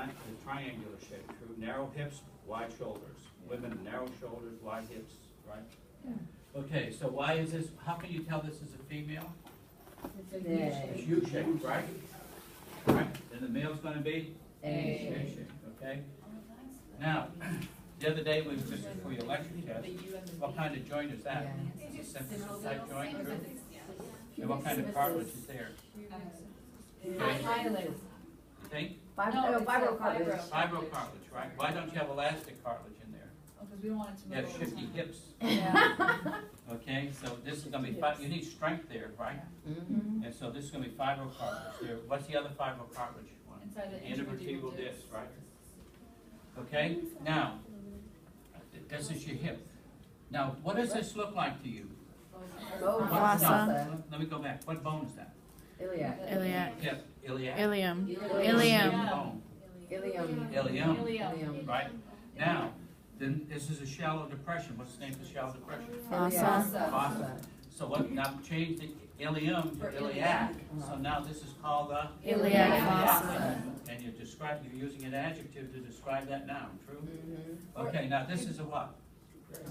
the triangular shape, true? Narrow hips, wide shoulders. Women, narrow shoulders, wide hips, right? Yeah. Okay, so why is this, how can you tell this is a female? It's a It's U U-shaped, right? Right, and the male's gonna be? A. A-shaped, okay? Now, the other day we just for your electric test, what kind of joint is that? It's a simple type joint, true? And what kind of cartilage is there? Hyalus. You think? Fibrocartilage. Fibrocartilage, right? Why don't you have elastic cartilage in there? Because we want it to You move have over shifty time. hips, Yeah. okay? So this is gonna be, you need strength there, right? Mm-hmm. And so this is gonna be fibrocartilage there. What's the other fibrocartilage one? Inside the Intervertebral disc, right? Okay, now, this is your hip. Now, what does this look like to you? Fossa. Fossa. Let me go back. What bone is that? Iliac. Iliac. Hip, iliac. Ilium. Ilium. Bone. Ilium. Ilium, Ilium. right? Now, then this is a shallow depression. What's the name of the shallow depression? Fossa. Fossa. So what, now change the ilium to iliac. So now this is called the Iliac fossa. And you're using an adjective to describe that noun, true? Mm-hmm. Okay, now this is a what?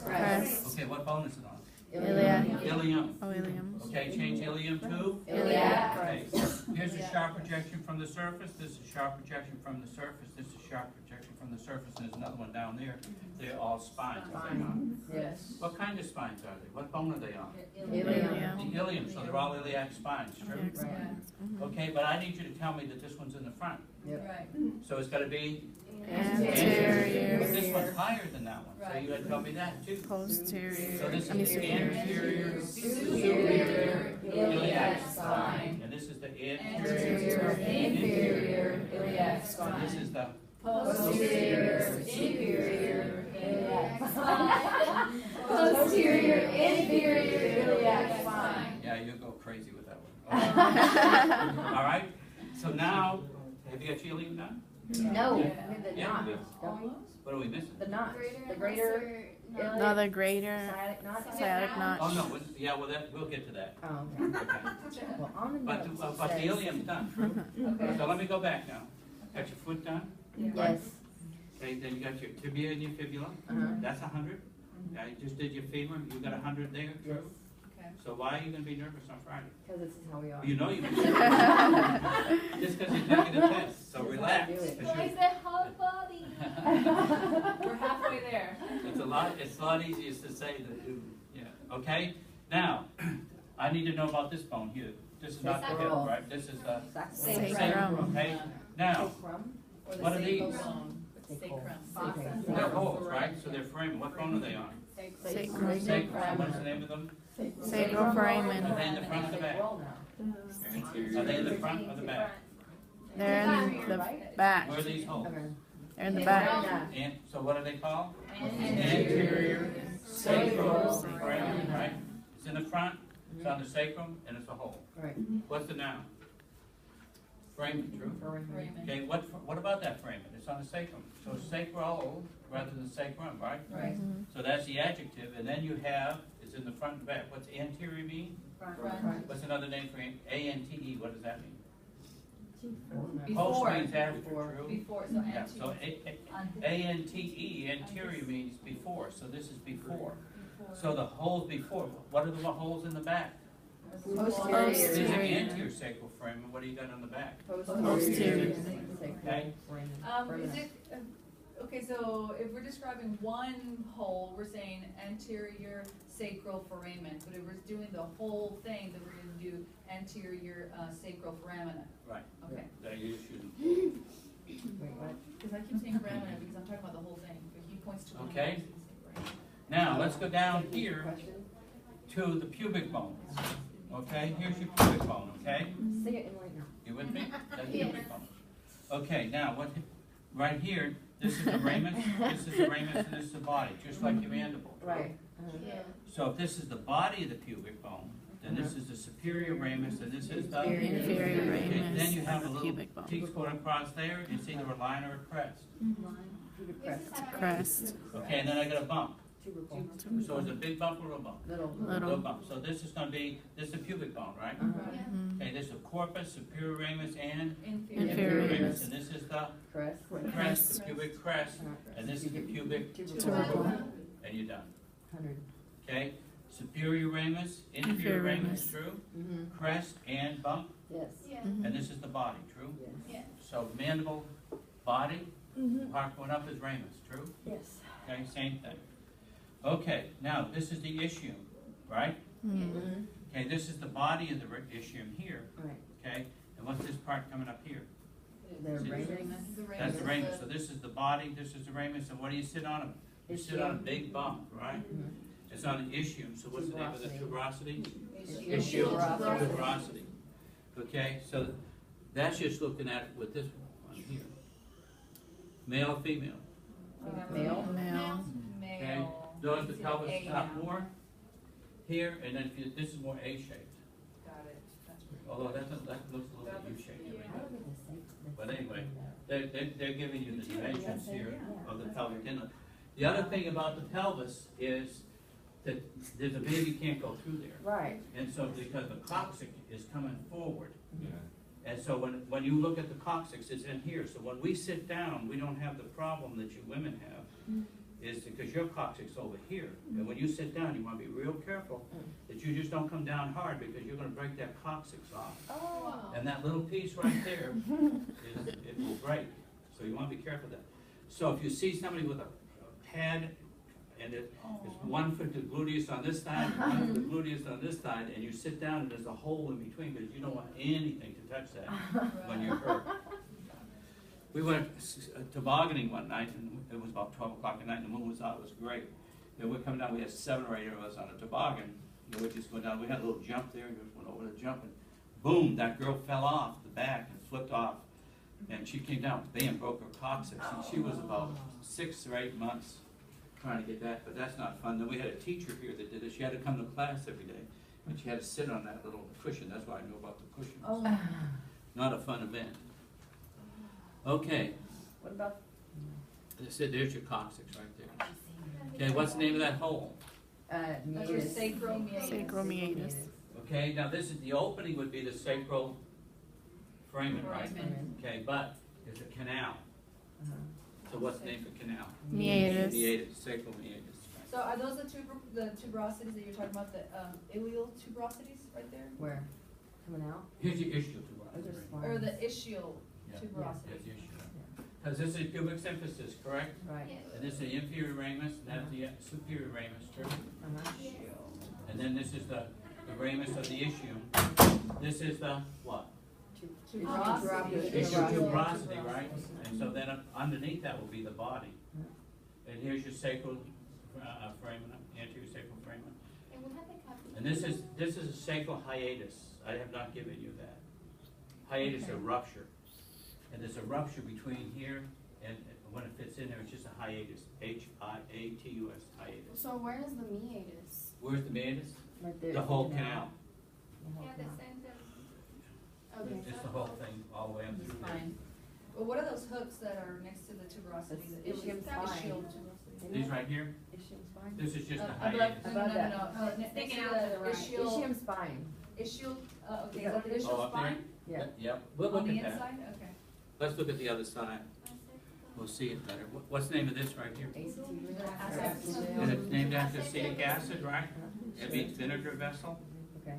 Crest. Okay, what bone is it on? Iliac. Ilium. Oh, ilium. Okay, change ilium to? Iliac. Okay, here's a sharp projection from the surface, this is a sharp projection from the surface, this is a sharp projection from the surface, and there's another one down there. They're all spines, are they not? Yes. What kind of spines are they? What bone are they on? Ilium. The ilium, so they're all iliac spines, true? Right. Okay, but I need you to tell me that this one's in the front. Yep. Right. So it's gotta be, Anterior. but this one's higher than that one, so you gotta tell me that too. Posterior. So this I mean, is the superior. anterior Superior iliac spine. and this is the Anterior, anterior. inferior iliac And spine. this is the, Posterior, superior iliac spine. Posterior, inferior iliac spine. yeah, you go crazy with that one. All right, so now, have you got your ilium done? No, the Yeah. knot. What are we missing? The knot. The greater No, the greater sciatic knot. sciatic notch. Oh, no, yeah, well, we'll get to that. Oh, okay. Okay. Well, on the But, notes but it the says- ilium's done, true? Okay. So let me go back now. Got your foot done? Yes. Okay, then you got your tibia and your fibula. Uh-huh. That's 100. Yeah, you just did your femur, you got 100 there, Yes. true? Okay. So why are you gonna be nervous on Friday? Because this is how we are. You know you're just because you're taking a test, so This is how relax. I do it. 'cause you- the whole body. We're halfway there. It's a lot easier to say than do, yeah, okay? Now, I need to know about this bone here. This is not the hip, Sacral. right? This is the Sacrum. Sacrum. okay? Now, Sacrum. Or the What are these? sacrum. Sacrum. they're holes, right? So they're framing. What bone are they on? Sacrum. Sacrum. What's the name of them? Sacral Are foramen. they in the front or the back? Well now. Are they in the front or the back? They're in the back. Where are these holes? Okay. They're in the back. Yeah. And, so what are they called? Anterior Sacral foramen, right? It's in the front, it's on the sacrum, and it's a hole. Right. What's the noun? Foramen, true? Foramen. Okay, what about that foramen? It's on the sacrum. So sacral rather than sacrum, right? Right. So that's the adjective, and then you have, is in the front and back. What's anterior mean? Front. What's another name for A-N-T-E, what does that mean? Post Before. means after, Before. true? Before, so Yeah, so anterior. A-N-T-E, anterior means before, so this is before. So the holes before, what are the holes in the back? These are Posterior. anterior sacral foramen, what do you got on the back? Posterior. Okay. Is it, okay, so if we're describing one hole, we're saying anterior sacral foramen, but if we're doing the whole thing, then we're gonna do anterior sacral foramina. Right, Okay, that you shouldn't. Wait, what? because I keep saying foramina because I'm talking about the whole thing, but he points to one. Okay. so you say foramina. Now, let's go down here Question? to the pubic bone. Okay, here's your pubic bone, okay? Say it in right now. You with me? That's the pubic bone. Okay, now, right here, this is the ramus, this is the ramus, and this is the body, just like your mandible. Right. So if this is the body of the pubic bone, then this is the superior ramus, and this is the Inferior Okay, ramus then you have a of the little pubic bone. piece going across there, it's either a line or a crest. Pubic crest. Crest. Okay, and then I got a bump. Tubercle. So it's a big bump or a bump? Little. Little bump. So this is gonna be, this is the pubic bone, right? Mhm. Okay, this is corpus, superior ramus, and Inferior. Inferior ramus, ramus. and this is the Crest. pubic crest, and this is the pubic Tubercle. and you're done. 100. Okay? Superior ramus, inferior Inferior ramus, ramus. true? Mm-hmm. Crest and bump, Yes. Mhm. and this is the body, true? Yes. Yeah. So mandible, body, Mhm. part going up is ramus, true? Yes. Okay, same thing. Okay, now this is the ischium, right? Mhm. Mm-hmm. Okay, this is the body of the ischium here, Right. okay? And what's this part coming up here? The See, ramus. That's the ramus. So this is the body, this is the ramus, and what do you sit on? You sit on a big bump, right? Mhm. It's on the ischium, so what's the name of the tuberosity? Ischial tuberosity. Tuberosity. Okay, so that's just looking at it with this one here. Male or female? Male. Male. Okay, Male. notice the pelvis A is up now. more here, and then if you, this is more A-shaped. Got it. That's pretty Although that looks a little bit U-shaped to me. I look at the same- But anyway, they're giving you the dimensions here of the Yeah. pelvic inlet. The other thing about the pelvis is that there's a baby can't go through there. Right. And so because the coccyx is coming forward. And so when you look at the coccyx, it's in here. So when we sit down, we don't have the problem that you women have, is because your coccyx is over here. And when you sit down, you want to be real careful that you just don't come down hard because you're going to break that coccyx off. Oh. And that little piece right there, it will break. So you want to be careful of that. So if you see somebody with a pad, and it's one for the gluteus on this side, and one for the gluteus on this side, and you sit down and there's a hole in between because you don't want anything to touch that when you're hurt. We went tobogganing one night, and it was about 12 o'clock at night, and the moon was out, it was great. And we're coming down, we had 7 or 8 of us on a toboggan, and we just went down, we had a little jump there, and just went over the jump, and boom, that girl fell off the back and flipped off. And she came down, bam, broke her coccyx, and she was about 6 or 8 months trying to get that, but that's not fun. Then we had a teacher here that did it. She had to come to class every day, and she had to sit on that little cushion. That's why I knew about the cushions. Oh. Not a fun event. Okay, What about? there's your coccyx right there. Okay, what's the name of that hole? That's your Meatus. sacromeatus. Sacromeatus. Okay, now this is, the opening would be the sacral foramen, right? Foramen. Okay, but there's a canal. Uh-huh. So what's the name for canal? Meatus. Meatus, sacral meatus. So are those the tuberosities that you're talking about, the ileal tuberosities right there? Where? Coming out? Here's your ischial Those are tuberosity. Or spines. the ischial Yeah. tuberosity? That's the issue. Because this is pubic symphysis, correct? Right. And this is the inferior ramus, and that's the superior ramus, true? Uh-huh. And then this is the ramus of the ischium. This is the what? Tuberosity. Ischial tuberosity, right? And so then underneath that will be the body. And here's your sacral foramen, anterior sacral foramen. And this is a sacral hiatus. I have not given you that. Hiatus is a rupture. And there's a rupture between here and when it fits in there, it's just a hiatus. H-I-A-T-U-S, hiatus. So where is the meatus? Where's the meatus? Right there. The whole canal. The whole canal. Okay. It's the whole thing all the way up through there. Fine. Well, what are those hooks that are next to the tuberosity? That's ischium spine. Ischial tuberosity. Isn't These it? right here, Ischium spine? this is just a Above- hiatus. No, Above no, that. no, no. Next Sticking to out to the right. ischial, Ischium spine. ischial, okay, Yeah. is that the Oh, ischial up there? spine? Yeah. Yep, we'll On look the at that. inside, okay. Let's look at the other side. We'll see it better. What's the name of this right here? Acetyl. And it's named after acetic acid, right? It means vinegar vessel. Okay.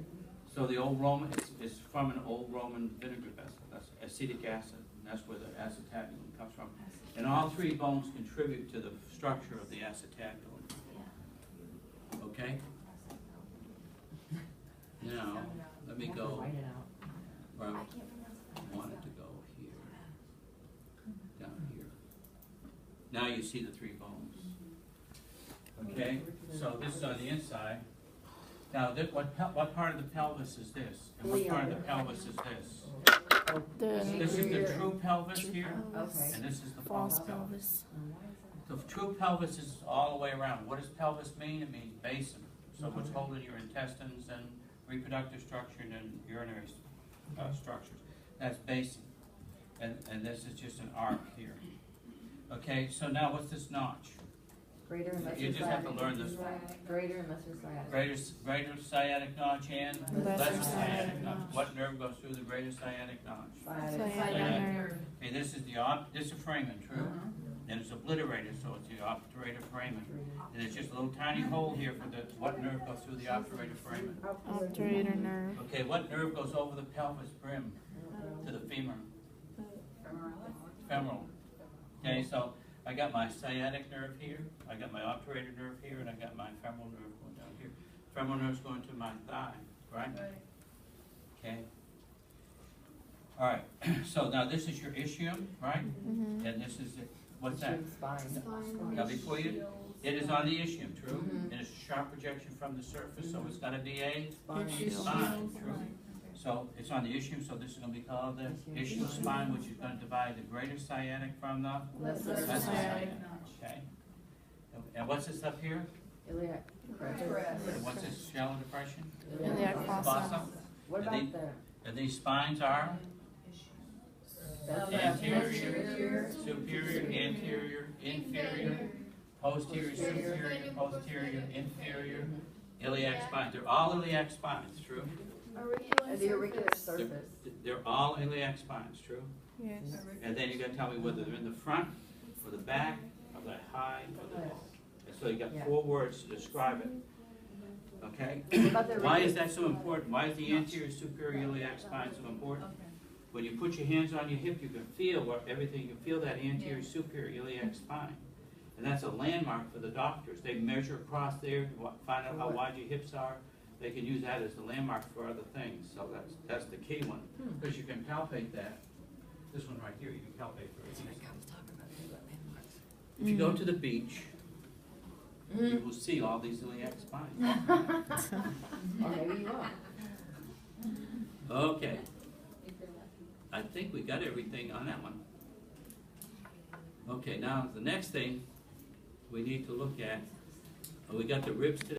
So the old Roman, it's from an old Roman vinegar vessel. That's acetic acid, and that's where the acetabulum comes from. And all 3 bones contribute to the structure of the acetabulum. Okay? Now, let me go Write it out. where I wanted to go here. Down here. Now you see the 3 bones. Okay? So this is on the inside. Now, what part of the pelvis is this? And what part of the pelvis is this? This is the true pelvis here, Okay. and this is the False false pelvis. pelvis. The true pelvis is all the way around. What does pelvis mean? It means basin. So what's holding your intestines and reproductive structure and urinary structures. That's basin. And this is just an arc here. Okay, so now what's this notch? Greater and lesser You just have to sciatic. learn this one. Greater and lesser sciatic. Greater sciatic notch and Lesser lesser sciatic sciatic notch. notch. What nerve goes through the greater sciatic notch? Sciatic. Sciatic nerve. Okay, this is the this is foramen, true? Uh-huh. and it's obliterated, so it's the obturator foramen. And it's just a little tiny hole here for the, what nerve goes through the obturator foramen? Obturator nerve. Okay, what nerve goes over the pelvis brim to the femur? Femoral. Okay, so I got my sciatic nerve here, I got my obturator nerve here, and I got my femoral nerve going down here. Femoral nerve's going to my thigh, right? Okay. All right, so now this is your ischium, right? Mhm. And this is, what's that? Spine. Spine. Now before you, it is on the ischium, true? Mhm. And it's a sharp projection from the surface, so it's gotta be a Spine. spine, true? So it's on the ischium, so this is gonna be called the ischial spine, which is gonna divide the greater sciatic from the Lesser lesser sciatic. sciatic, okay? And what's this up here? Iliac crest. And what's this shallow depression? Iliac fossa. Fossa? What And about the- the? And these spines are That's anterior, superior, anterior, inferior, posterior, superior, posterior, inferior, iliac spines. They're all iliac spines, true? Auricular The auricular surface. surface. They're all iliac spines, true? Yes. And then you gotta tell me whether they're in the front, or the back, or the high, or the low. And so you got Yeah. 4 words to describe it. Okay? What about the Why is auricular- that so important? Why is the anterior, superior iliac spine so important? Okay. When you put your hands on your hip, you can feel what everything, you can feel that anterior, superior iliac spine. And that's a landmark for the doctors. They measure across there, find out how wide your hips are. They can use that as the landmark for other things. So that's the key one. Because you can palpate that. This one right here, you can palpate for it. If you go to the beach, you will see all these iliac spines. Or maybe you are. Okay. I think we got everything on that one. Okay, now the next thing we need to look at, we got the ribs today.